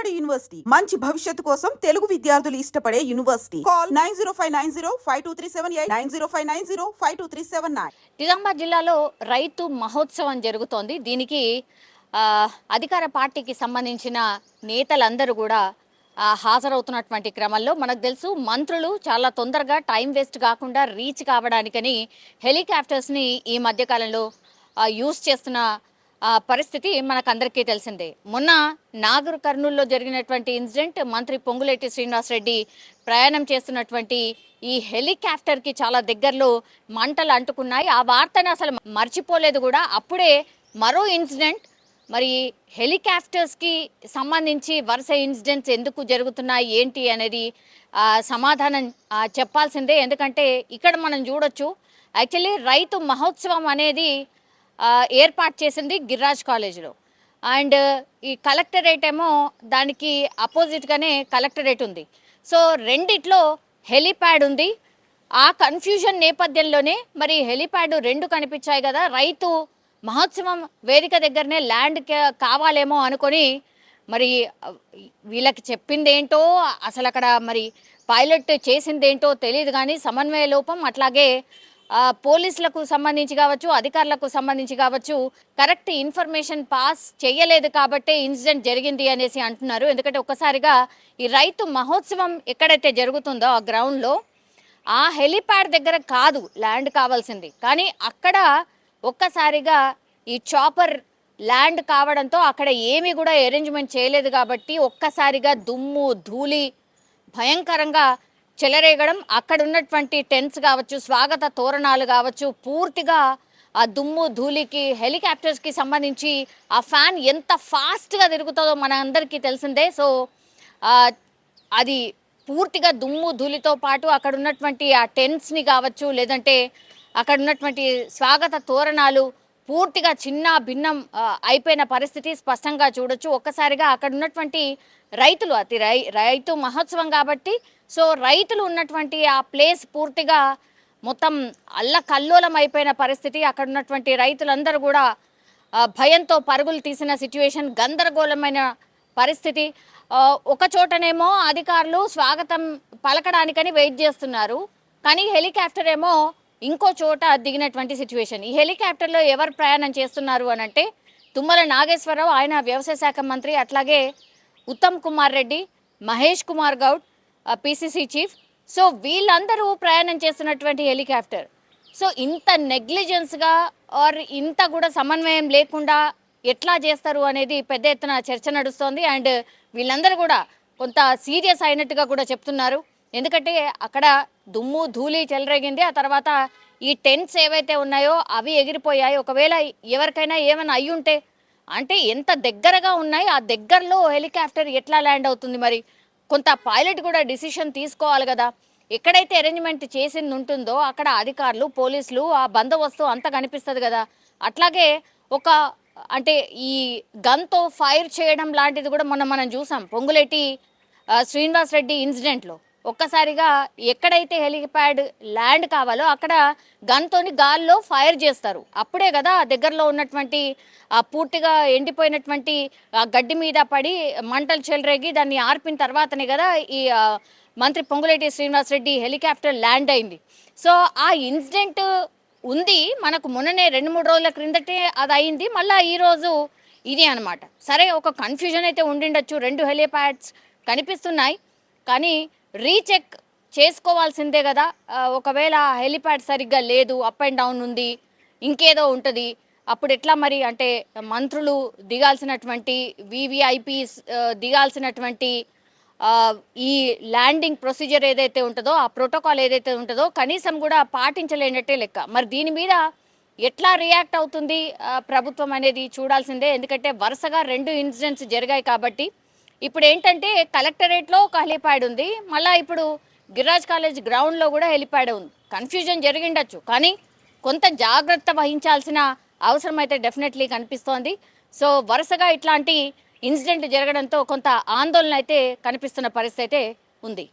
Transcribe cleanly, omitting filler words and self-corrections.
Vijayawada university మంచి భవిష్యత్తు కోసం తెలుగు విద్యార్థులు ఇష్టపడే యూనివర్సిటీ. కాల్ 9059052378 9059052379. నిజామాబాద్ జిల్లాలో రైతు మహోత్సవం జరుగుతోంది. దీనికి అధికార పార్టీకి సంబంధించిన నేతలందరూ కూడా హాజరవుతున్నటువంటి క్రమంలో మనకు తెలుసు మంత్రులు చాలా తొందరగా టైం వేస్ట్ కాకుండా రీచ్ కావడానికని హెలికాప్టర్స్ని ఈ మధ్యకాలంలో యూజ్ చేస్తున్న పరిస్థితి మనకందరికీ తెలిసిందే. మొన్న నాగర్ కర్నూలులో జరిగినటువంటి ఇన్సిడెంట్, మంత్రి పొంగులేటి శ్రీనివాసరెడ్డి ప్రయాణం చేస్తున్నటువంటి ఈ హెలికాప్టర్కి చాలా దగ్గరలో మంటలు అంటుకున్నాయి. ఆ వార్తను అసలు మర్చిపోలేదు కూడా. అప్పుడే మరో ఇన్సిడెంట్, మరి హెలికాప్టర్స్కి సంబంధించి వరుస ఇన్సిడెంట్స్ ఎందుకు జరుగుతున్నాయి ఏంటి అనేది సమాధానం చెప్పాల్సిందే. ఎందుకంటే ఇక్కడ మనం చూడొచ్చు, యాక్చువల్లీ రైతు మహోత్సవం అనేది ఏర్పాటు చేసింది గిరిరాజ్ కాలేజీలో, అండ్ ఈ కలెక్టరేట్ ఏమో దానికి అపోజిట్గానే కలెక్టరేట్ ఉంది. సో రెండిట్లో హెలిప్యాడ్ ఉంది. ఆ కన్ఫ్యూజన్ నేపథ్యంలోనే మరి హెలిప్యాడ్ రెండు కనిపించాయి కదా, రైతు మహోత్సవం వేదిక దగ్గరనే ల్యాండ్ కావాలేమో అనుకొని మరి వీళ్ళకి చెప్పింది ఏంటో, అసలు అక్కడ మరి పైలట్ చేసింది ఏంటో తెలియదు. కానీ సమన్వయ లోపం, అట్లాగే పోలీసులకు సంబంధించి కావచ్చు, అధికారులకు సంబంధించి కావచ్చు, కరెక్ట్ ఇన్ఫర్మేషన్ పాస్ చేయలేదు కాబట్టే ఇన్సిడెంట్ జరిగింది అనేసి అంటున్నారు. ఎందుకంటే ఒక్కసారిగా ఈ రైతు మహోత్సవం ఎక్కడైతే జరుగుతుందో ఆ గ్రౌండ్లో ఆ హెలిప్యాడ్ దగ్గర కాదు ల్యాండ్ కావాల్సింది, కానీ అక్కడ ఒక్కసారిగా ఈ చాపర్ ల్యాండ్ కావడంతో అక్కడ ఏమీ కూడా అరేంజ్మెంట్ చేయలేదు కాబట్టి ఒక్కసారిగా దుమ్ము ధూళి భయంకరంగా చెలరేగడం, అక్కడ ఉన్నటువంటి టెంట్స్ కావచ్చు, స్వాగత తోరణాలు కావచ్చు, పూర్తిగా ఆ దుమ్ము ధూళికి హెలికాప్టర్స్కి సంబంధించి ఆ ఫ్యాన్ ఎంత ఫాస్ట్గా తిరుగుతుందో మన అందరికీ తెలిసిందే. సో అది పూర్తిగా దుమ్ము ధూళితో పాటు అక్కడ ఉన్నటువంటి ఆ టెంట్స్ని కావచ్చు, లేదంటే అక్కడ ఉన్నటువంటి స్వాగత తోరణాలు పూర్తిగా చిన్న భిన్నం అయిపోయిన పరిస్థితి స్పష్టంగా చూడొచ్చు. ఒక్కసారిగా అక్కడ ఉన్నటువంటి రైతులు, రైతు మహోత్సవం కాబట్టి సో రైతులు ఉన్నటువంటి ఆ ప్లేస్ పూర్తిగా మొత్తం అల్లకల్లోలం అయిపోయిన పరిస్థితి. అక్కడ ఉన్నటువంటి రైతులందరూ కూడా భయంతో పరుగులు తీసిన సిచ్యువేషన్, గందరగోళమైన పరిస్థితి. ఒక చోటనేమో అధికారులు స్వాగతం పలకడానికని వెయిట్ చేస్తున్నారు, కానీ హెలికాప్టర్ ఏమో ఇంకో చోట దిగినటువంటి సిచ్యువేషన్. ఈ హెలికాప్టర్లో ఎవరు ప్రయాణం చేస్తున్నారు అని అంటే తుమ్మల నాగేశ్వరరావు, ఆయన వ్యవసాయ శాఖ మంత్రి, అట్లాగే Uttam Kumar Reddy, Mahesh Kumar Goud PCC chief. So వీళ్ళందరూ ప్రయాణం చేస్తున్నటువంటి హెలికాప్టర్. సో ఇంత నెగ్లిజెన్స్గా ఆర్ ఇంత కూడా సమన్వయం లేకుండా ఎట్లా చేస్తారు అనేది పెద్ద ఎత్తున చర్చ నడుస్తోంది. అండ్ వీళ్ళందరూ కూడా కొంత సీరియస్ అయినట్టుగా కూడా చెప్తున్నారు. ఎందుకంటే అక్కడ దుమ్ము ధూళి చెలరేగింది, ఆ తర్వాత ఈ టెంట్స్ ఏవైతే ఉన్నాయో అవి ఎగిరిపోయాయి. ఒకవేళ ఎవరికైనా ఏమైనా అయ్యుంటే అంటే ఎంత దగ్గరగా ఉన్నాయి, ఆ దగ్గరలో హెలికాప్టర్ ఎట్లా ల్యాండ్ అవుతుంది? మరి కొంత పైలట్ కూడా డిసిషన్ తీసుకోవాలి కదా. ఎక్కడైతే అరేంజ్మెంట్ చేసింది ఉంటుందో అక్కడ అధికారులు, పోలీసులు, ఆ బందోబస్తు అంతా కనిపిస్తుంది కదా. అట్లాగే ఒక అంటే ఈ గన్తో ఫైర్ చేయడం లాంటిది కూడా మనం చూసాం పొంగులేటి శ్రీనివాసరెడ్డి ఇన్సిడెంట్లో. ఒక్కసారిగా ఎక్కడైతే హెలిప్యాడ్ ల్యాండ్ కావాలో అక్కడ గన్తోని గాల్లో ఫైర్ చేస్తారు. అప్పుడే కదా దగ్గరలో ఉన్నటువంటి పూర్తిగా ఎండిపోయినటువంటి గడ్డి మీద పడి మంటలు చెలరేగి దాన్ని ఆర్పిన తర్వాతనే కదా ఈ మంత్రి పొంగులేటి శ్రీనివాసరెడ్డి హెలికాప్టర్ ల్యాండ్ అయింది. సో ఆ ఇన్సిడెంట్ ఉంది మనకు. మొన్ననే 2-3 రోజుల క్రిందటే అది అయింది, మళ్ళీ ఈరోజు ఇది అనమాట. సరే, ఒక కన్ఫ్యూజన్ అయితే ఉండిండొచ్చు, 2 హెలిప్యాడ్స్ కనిపిస్తున్నాయి, కానీ రీచెక్ చేసుకోవాల్సిందే కదా. ఒకవేళ హెలిప్యాడ్ సరిగ్గా లేదు, అప్ అండ్ డౌన్ ఉంది, ఇంకేదో ఉంటుంది, అప్పుడు ఎట్లా మరి? అంటే మంత్రులు దిగాల్సినటువంటి, వివిఐపీస్ దిగాల్సినటువంటి ఈ ల్యాండింగ్ ప్రొసీజర్ ఏదైతే ఉంటుందో, ఆ ప్రోటోకాల్ ఏదైతే ఉంటుందో కనీసం కూడా పాటించలేనట్టే లెక్క. మరి దీని మీద ఎట్లా రియాక్ట్ అవుతుంది ప్రభుత్వం అనేది చూడాల్సిందే. ఎందుకంటే వరుసగా 2 ఇన్సిడెంట్స్ జరిగాయి కాబట్టి. ఇప్పుడు ఏంటంటే కలెక్టరేట్లో ఒక హెలిప్యాడ్ ఉంది, మళ్ళీ ఇప్పుడు గిరిరాజ్ కాలేజ్ గ్రౌండ్లో కూడా హెలిప్యాడ్ ఉంది. కన్ఫ్యూజన్ జరిగిండొచ్చు, కానీ కొంత జాగ్రత్త వహించాల్సిన అవసరం అయితే డెఫినెట్లీ కనిపిస్తోంది. సో వరుసగా ఇట్లాంటి ఇన్సిడెంట్ జరగడంతో కొంత ఆందోళన అయితే కనిపిస్తున్న పరిస్థితి అయితే ఉంది.